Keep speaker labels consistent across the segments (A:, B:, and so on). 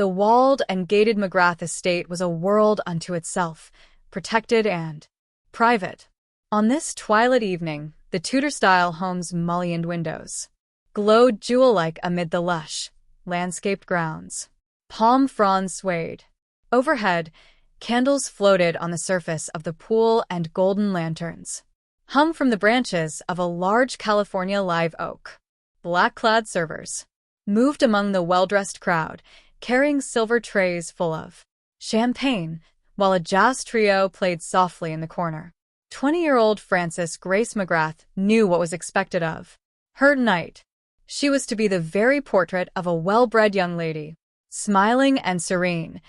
A: The walled and gated McGrath estate was a world unto itself, protected and private. On this twilight evening, the Tudor-style home's mullioned windows glowed jewel-like amid the lush, landscaped grounds. Palm fronds swayed. Overhead, candles floated on the surface of the pool and golden lanterns hung from the branches of a large California live oak. Black-clad servers moved among the well-dressed crowd, carrying silver trays full of champagne, while a jazz trio played softly in the corner. 20-year-old Frances Grace McGrath knew what was expected of her tonight. She was to be the very portrait of a well-bred young lady, smiling and serene.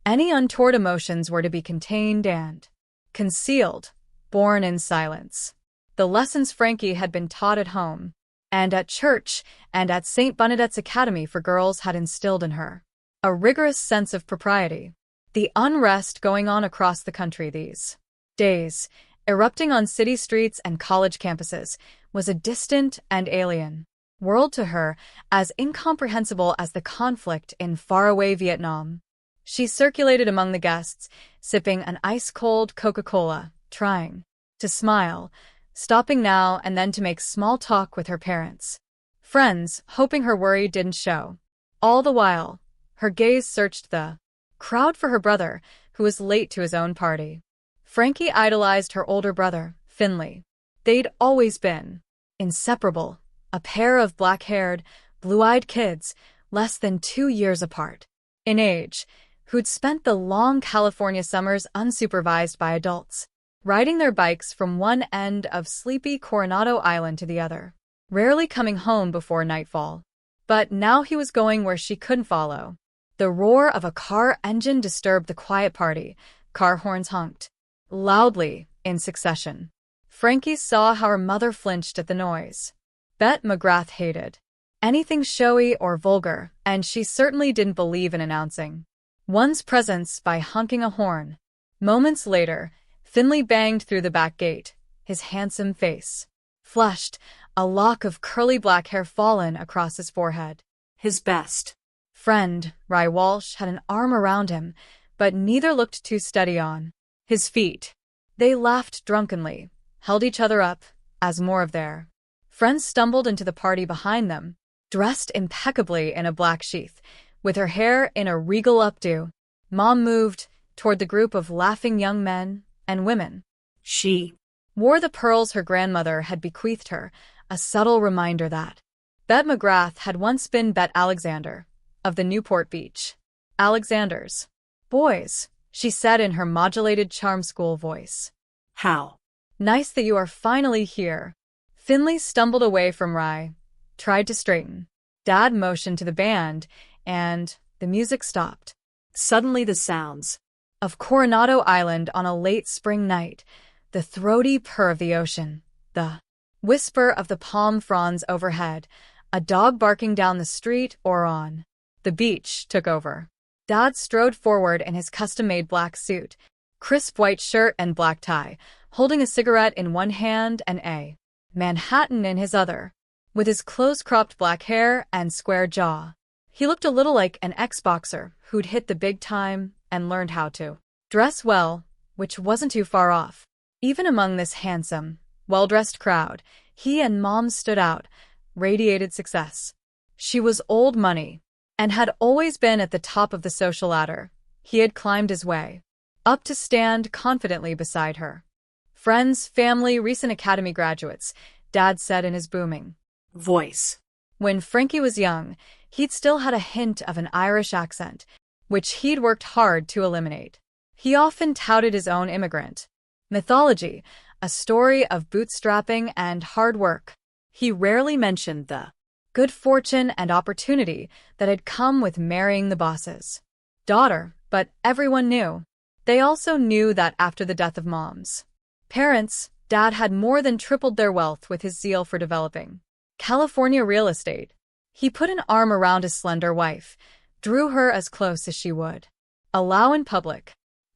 A: Any untoward emotions were to be contained and concealed, born in silence. The lessons Frankie had been taught at home, and at church, and at St. Bernadette's Academy for Girls had instilled in her a rigorous sense of propriety. The unrest going on across the country these days, erupting on city streets and college campuses, was a distant and alien world to her, as incomprehensible as the conflict in faraway Vietnam. She circulated among the guests, sipping an ice-cold Coca-Cola, trying to smile, stopping now and then to make small talk with her parents, friends, hoping her worry didn't show. All the while, her gaze searched the crowd for her brother, who was late to his own party. Frankie idolized her older brother, Finley. They'd always been inseparable, a pair of black-haired, blue-eyed kids, less than 2 years apart in age, who'd spent the long California summers unsupervised by adults, riding their bikes from one end of sleepy Coronado Island to the other, rarely coming home before nightfall. But now he was going where she couldn't follow. The roar of a car engine disturbed the quiet party. Car horns honked loudly in succession. Frankie saw how her mother flinched at the noise. Bet McGrath hated anything showy or vulgar, and she certainly didn't believe in announcing one's presence by honking a horn. Moments later, Finley banged through the back gate, his handsome face flushed, a lock of curly black hair fallen across his forehead. His best friend, Rye Walsh, had an arm around him, but neither looked too steady on his feet. They laughed drunkenly, held each other up, as more of their friends stumbled into the party behind them, dressed impeccably in a black sheath, with her hair in a regal updo. Mom moved toward the group of laughing young men and women. She wore the pearls her grandmother had bequeathed her, a subtle reminder that Bet McGrath had once been Bet Alexander, of the Newport Beach Alexanders. "Boys," she said in her modulated charm school voice. "How nice that you are finally here." Finley stumbled away from Rye, tried to straighten. Dad motioned to the band, and the music stopped. Suddenly the sounds of Coronado Island on a late spring night, the throaty purr of the ocean, the whisper of the palm fronds overhead, a dog barking down the street or on the beach took over. Dad strode forward in his custom-made black suit, crisp white shirt and black tie, holding a cigarette in one hand and a Manhattan in his other. With his close-cropped black hair and square jaw, he looked a little like an ex-boxer who'd hit the big time and learned how to dress well, which wasn't too far off. Even among this handsome, well-dressed crowd, he and Mom stood out, radiated success. She was old money, and had always been at the top of the social ladder. He had climbed his way up to stand confidently beside her. "Friends, family, recent academy graduates," Dad said in his booming voice. When Frankie was young, he'd still had a hint of an Irish accent, which he'd worked hard to eliminate. He often touted his own immigrant mythology, a story of bootstrapping and hard work. He rarely mentioned the good fortune and opportunity that had come with marrying the boss's daughter, but everyone knew. They also knew that after the death of Mom's parents, Dad had more than tripled their wealth with his zeal for developing California real estate. He put an arm around his slender wife, drew her as close as she would allow in public.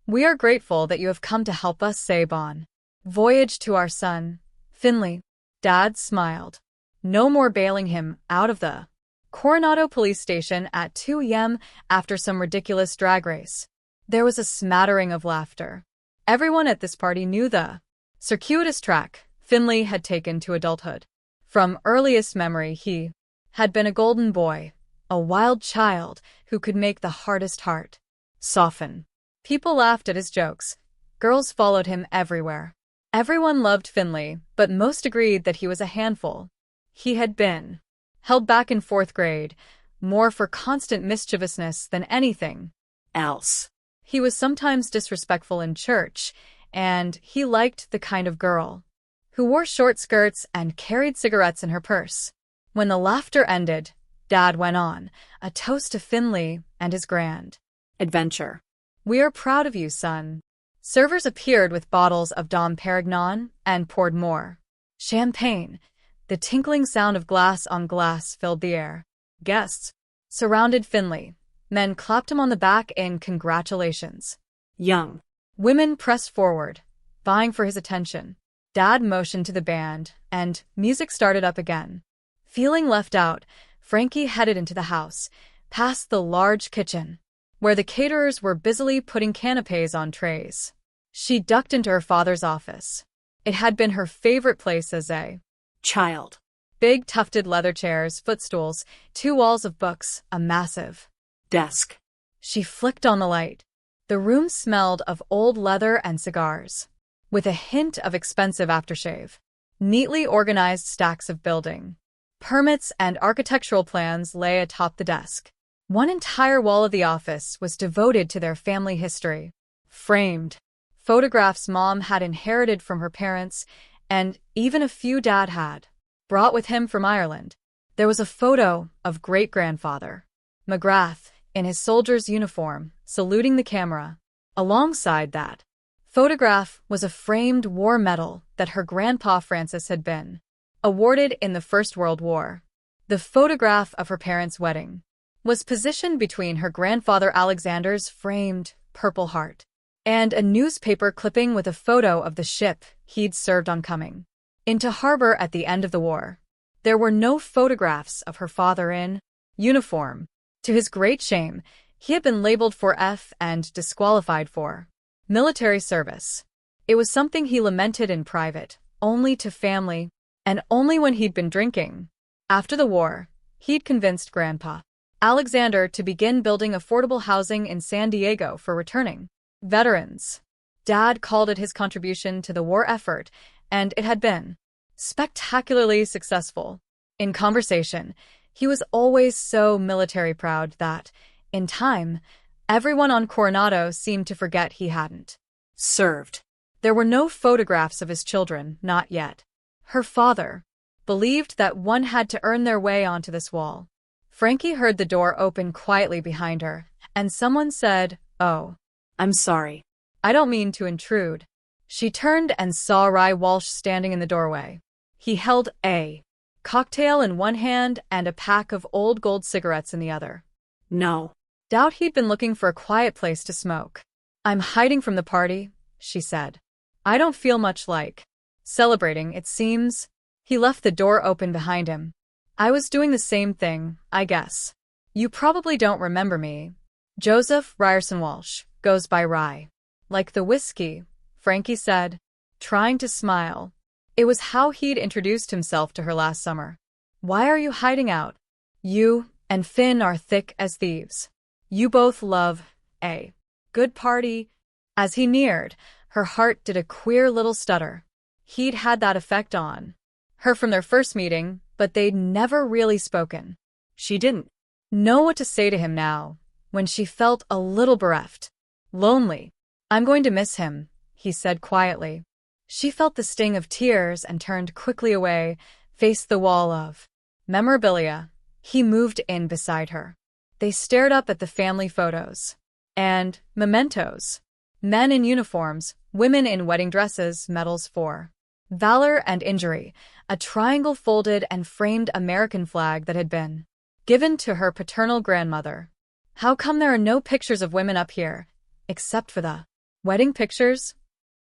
A: "We are grateful that you have come to help us say bon voyage to our son, Finley." Dad smiled. No more bailing him out of the Coronado Police Station at 2 a.m. after some ridiculous drag race. There was a smattering of laughter. Everyone at this party knew the circuitous track Finley had taken to adulthood. From earliest memory, he had been a golden boy, a wild child who could make the hardest heart soften. People laughed at his jokes. Girls followed him everywhere. Everyone loved Finley, but most agreed that he was a handful. He had been held back in 4th grade, more for constant mischievousness than anything else. He was sometimes disrespectful in church, and he liked the kind of girl who wore short skirts and carried cigarettes in her purse. When the laughter ended, Dad went on, a toast to Finley and his grand adventure. "We are proud of you, son." Servers appeared with bottles of Dom Perignon and poured more champagne. The tinkling sound of glass on glass filled the air. Guests surrounded Finley. Men clapped him on the back in congratulations. Young women pressed forward, vying for his attention. Dad motioned to the band, and music started up again. Feeling left out, Frankie headed into the house, past the large kitchen, where the caterers were busily putting canapes on trays. She ducked into her father's office. It had been her favorite place as a child. Big tufted leather chairs, footstools, 2 walls of books, a massive desk. She flicked on the light. The room smelled of old leather and cigars, with a hint of expensive aftershave. Neatly organized stacks of building permits and architectural plans lay atop the desk. One entire wall of the office was devoted to their family history. Framed photographs Mom had inherited from her parents, and even a few Dad had brought with him from Ireland. There was a photo of great-grandfather McGrath in his soldier's uniform, saluting the camera. Alongside that photograph was a framed war medal that her grandpa Francis had been awarded in the First World War. The photograph of her parents' wedding was positioned between her grandfather Alexander's framed Purple Heart and a newspaper clipping with a photo of the ship he'd served on coming into harbor at the end of the war. There were no photographs of her father in uniform. To his great shame, he had been labeled for F and disqualified for military service. It was something he lamented in private, only to family, and only when he'd been drinking. After the war, he'd convinced Grandpa Alexander to begin building affordable housing in San Diego for returning veterans. Dad called it his contribution to the war effort, and it had been spectacularly successful. In conversation, he was always so military proud that, in time, everyone on Coronado seemed to forget he hadn't served. There were no photographs of his children, not yet. Her father believed that one had to earn their way onto this wall. Frankie heard the door open quietly behind her, and someone said, "Oh, I'm sorry. I don't mean to intrude." She turned and saw Ry Walsh standing in the doorway. He held a cocktail in one hand and a pack of old gold cigarettes in the other. No doubt he'd been looking for a quiet place to smoke. "I'm hiding from the party," she said. "I don't feel much like celebrating, it seems." He left the door open behind him. "I was doing the same thing, I guess. You probably don't remember me. Joseph Ryerson Walsh, goes by Ry. Like the whiskey," Frankie said, trying to smile. It was how he'd introduced himself to her last summer. "Why are you hiding out? You and Finn are thick as thieves. You both love a good party." As he neared, her heart did a queer little stutter. He'd had that effect on her from their first meeting, but they'd never really spoken. She didn't know what to say to him now, when she felt a little bereft. Lonely. "I'm going to miss him," he said quietly. She felt the sting of tears and turned quickly away, faced the wall of memorabilia. He moved in beside her. They stared up at the family photos and mementos. Men in uniforms, women in wedding dresses, medals for valor and injury, a triangle folded and framed American flag that had been given to her paternal grandmother. "How come there are no pictures of women up here, except for the wedding pictures?"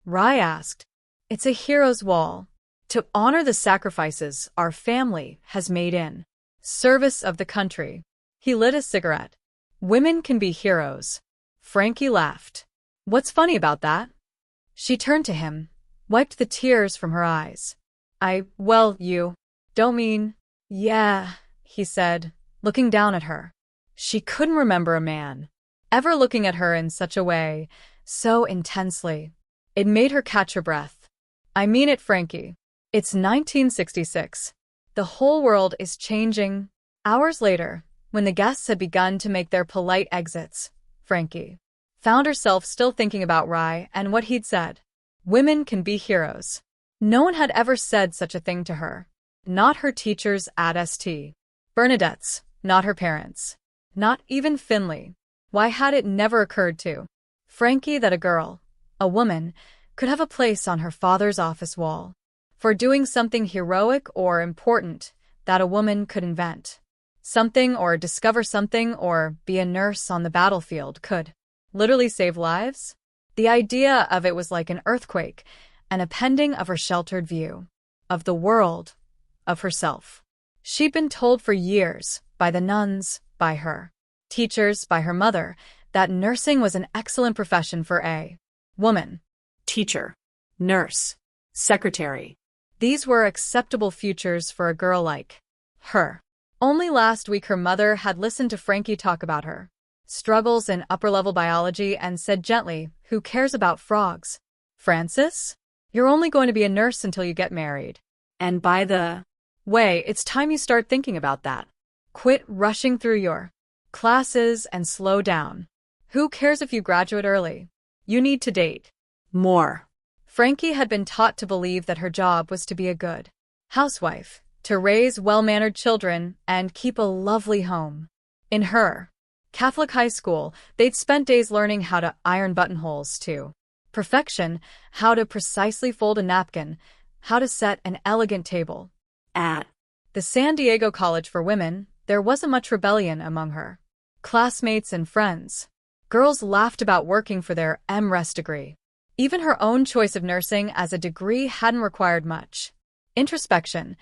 A: Ry asked. "It's a hero's wall, to honor the sacrifices our family has made in Service of the country. He lit a cigarette. Women can be heroes. Frankie laughed. What's funny about that? She turned to him, wiped the tears from her eyes. Well, you don't mean... Yeah, he said, looking down at her. She couldn't remember a man ever looking at her in such a way, so intensely. It made her catch her breath. I mean it, Frankie. It's 1966. The whole world is changing. Hours later, when the guests had begun to make their polite exits, Frankie found herself still thinking about Rye and what he'd said. Women can be heroes. No one had ever said such a thing to her. Not her teachers at St. Bernadette's, not her parents. Not even Finley. Why had it never occurred to Frankie that a girl, a woman, could have a place on her father's office wall for doing something heroic or important that a woman could invent? Something or discover something or be a nurse on the battlefield could literally save lives? The idea of it was like an earthquake, an upending of her sheltered view of the world, of herself. She'd been told for years, by the nuns, by her teachers, by her mother, that nursing was an excellent profession for a woman.
B: Teacher, nurse, secretary.
A: These were acceptable futures for a girl like her. Only last week her mother had listened to Frankie talk about her struggles in upper-level biology and said gently, "Who cares about frogs? Francis? You're only going to be a nurse until you get married.
B: And by the
A: way, it's time you start thinking about that. Quit rushing through your classes and slow down. Who cares if you graduate early? You need to date
B: more."
A: Frankie had been taught to believe that her job was to be a good housewife, to raise well-mannered children and keep a lovely home. In her Catholic high school, they'd spent days learning how to iron buttonholes to perfection, how to precisely fold a napkin, how to set an elegant table.
B: At
A: the San Diego College for Women, there wasn't much rebellion among her classmates and friends. Girls laughed about working for their M.Res degree. Even her own choice of nursing as a degree hadn't required much introspection.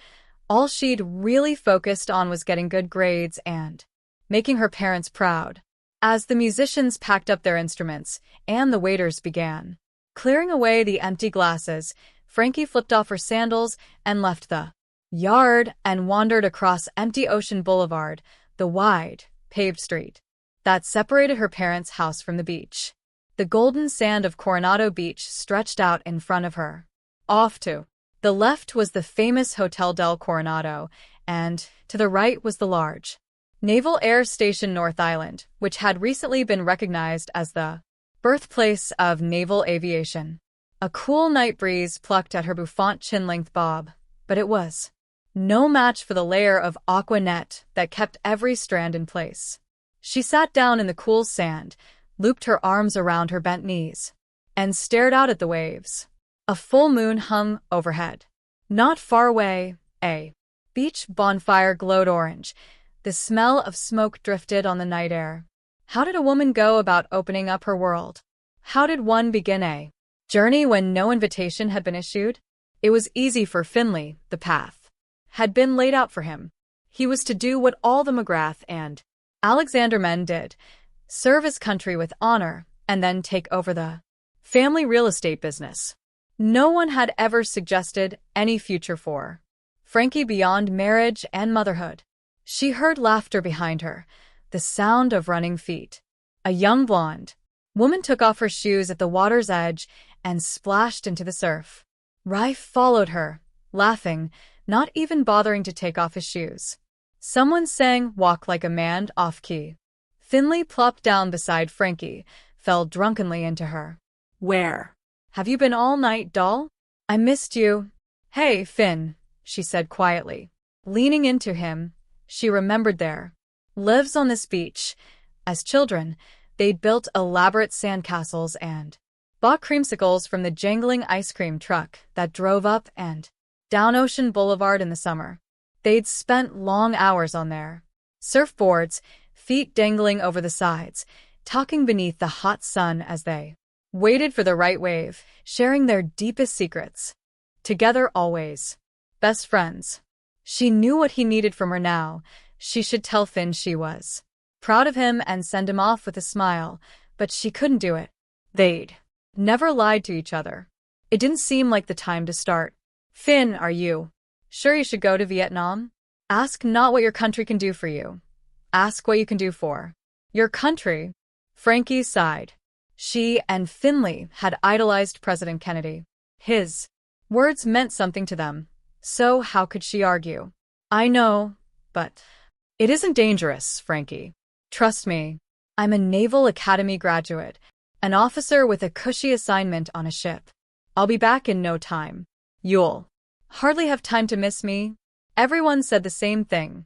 A: All she'd really focused on was getting good grades and making her parents proud. As the musicians packed up their instruments and the waiters began clearing away the empty glasses, Frankie flipped off her sandals and left the yard and wandered across empty Ocean Boulevard, the wide, paved street that separated her parents' house from the beach. The golden sand of Coronado Beach stretched out in front of her. Off to the left was the famous Hotel del Coronado, and to the right was the large Naval Air Station North Island, which had recently been recognized as the birthplace of naval aviation. A cool night breeze plucked at her bouffant chin-length bob, but it was no match for the layer of aqua net that kept every strand in place. She sat down in the cool sand, looped her arms around her bent knees, and stared out at the waves. A full moon hung overhead. Not far away, a beach bonfire glowed orange. The smell of smoke drifted on the night air. How did a woman go about opening up her world? How did one begin a journey when no invitation had been issued? It was easy for Finley, the path had been laid out for him. He was to do what all the McGrath and Alexander men did, serve his country with honor, and then take over the family real estate business. No one had ever suggested any future for Frankie beyond marriage and motherhood. She heard laughter behind her, the sound of running feet. A young blonde woman took off her shoes at the water's edge and splashed into the surf. Rye followed her, laughing, not even bothering to take off his shoes. Someone sang "Walk Like a Man" off-key. Finley plopped down beside Frankie, fell drunkenly into her.
B: Where?
A: Have you been all night, doll? I missed you. Hey, Finn, she said quietly. Leaning into him, she remembered their lives on this beach. As children, they'd built elaborate sandcastles and bought creamsicles from the jangling ice cream truck that drove up and down Ocean Boulevard in the summer. They'd spent long hours on their surfboards, feet dangling over the sides, talking beneath the hot sun as they waited for the right wave, sharing their deepest secrets. Together always. Best friends. She knew what he needed from her now. She should tell Finn she was proud of him and send him off with a smile, but she couldn't do it. They'd never lied to each other. It didn't seem like the time to start. Finn, are you sure you should go to Vietnam? Ask not what your country can do for you. Ask what you can do for your country. Frankie sighed. She and Finley had idolized President Kennedy. His words meant something to them, so how could she argue? I know, but it isn't dangerous, Frankie. Trust me. I'm a Naval Academy graduate, an officer with a cushy assignment on a ship. I'll be back in no time. You'll hardly have time to miss me. Everyone said the same thing.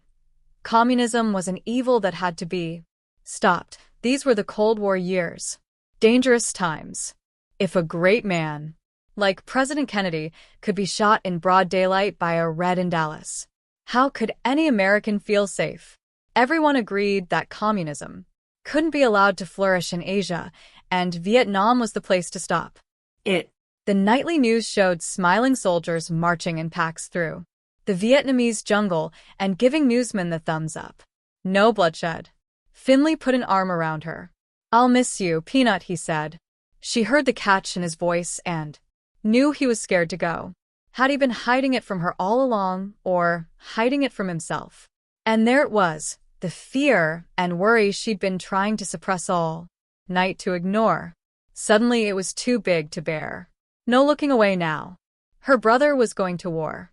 A: Communism was an evil that had to be stopped. These were the Cold War years. Dangerous times. If a great man, like President Kennedy, could be shot in broad daylight by a Red in Dallas, how could any American feel safe? Everyone agreed that communism couldn't be allowed to flourish in Asia, and Vietnam was the place to stop it. The nightly news showed smiling soldiers marching in packs through the Vietnamese jungle and giving newsmen the thumbs up. No bloodshed. Finley put an arm around her. I'll miss you, Peanut, he said. She heard the catch in his voice and knew he was scared to go. Had he been hiding it from her all along, or hiding it from himself? And there it was, the fear and worry she'd been trying to suppress all night, to ignore. Suddenly it was too big to bear. No looking away now. Her brother was going to war.